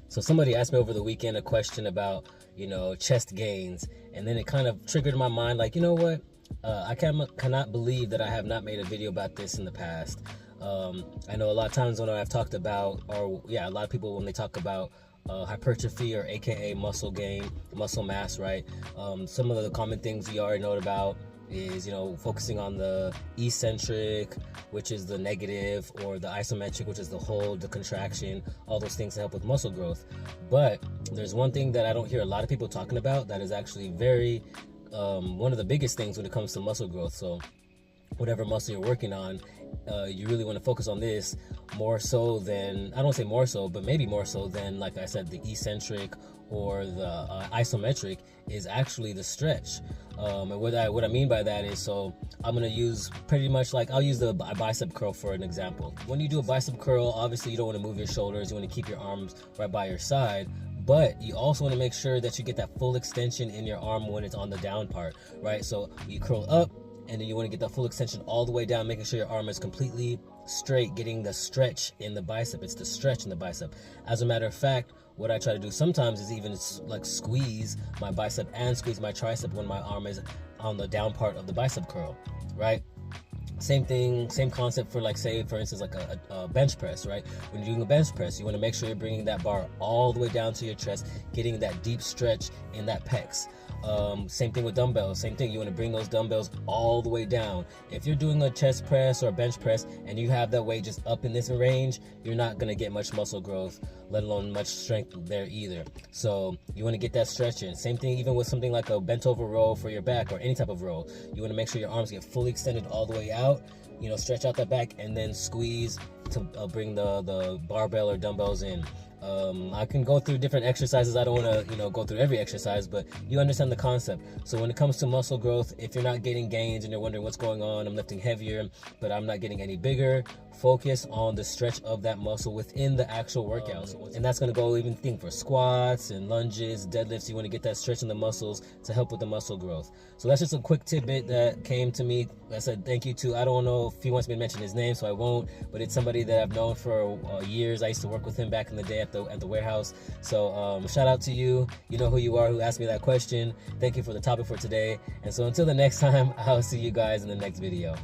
So somebody asked me over the weekend a question about, chest gains, and then it kind of triggered my mind, like, you know what? I cannot believe that I have not made a video about this in the past. I know a lot of times when I've talked about, a lot of people when they talk about hypertrophy, or AKA muscle gain, muscle mass, right? Some of the common things we already know about is, focusing on the eccentric, which is the negative, or the isometric, which is the hold, the contraction, all those things to help with muscle growth. But there's one thing that I don't hear a lot of people talking about that is actually very one of the biggest things when it comes to muscle growth. So whatever muscle you're working on, you really want to focus on this more so than, I don't say more so, but maybe more so than, like I said, the eccentric or the isometric, is actually the stretch. And what I mean by that is, so I'm going to use pretty much, like, I'll use the bicep curl for an example. When you do a bicep curl, obviously you don't want to move your shoulders, you want to keep your arms right by your side, but you also want to make sure that you get that full extension in your arm when it's on the down part, right? So you curl up, and then you want to get that full extension all the way down, making sure your arm is completely straight, getting the stretch in the bicep. It's the stretch in the bicep. As a matter of fact, what I try to do sometimes is even like squeeze my bicep and squeeze my tricep when my arm is on the down part of the bicep curl, right? Same thing, same concept for, like, say, for instance, like a bench press, right? When you're doing a bench press, you want to make sure you're bringing that bar all the way down to your chest, getting that deep stretch in that pecs. Same thing with dumbbells. Same thing, you want to bring those dumbbells all the way down. If you're doing a chest press or a bench press and you have that weight just up in this range, you're not going to get much muscle growth, let alone much strength there either. So you want to get that stretch in. Same thing even with something like a bent over row for your back, or any type of row. You want to make sure your arms get fully extended all the way out, stretch out that back, and then squeeze to bring the barbell or dumbbells in. I can go through different exercises. I don't want to go through every exercise, but you understand the concept. So when it comes to muscle growth, if you're not getting gains and you're wondering what's going on, I'm lifting heavier but I'm not getting any bigger, focus on the stretch of that muscle within the actual workout. And that's going to go even think for squats and lunges, deadlifts. You want to get that stretch in the muscles to help with the muscle growth. So that's just a quick tidbit that came to me. I said thank you to, I don't know if he wants me to mention his name, so I won't, but it's somebody that I've known for years. I used to work with him back in the day at the warehouse. So shout out to you. You know who you are, who asked me that question. Thank you for the topic for today. And so until the next time, I'll see you guys in the next video.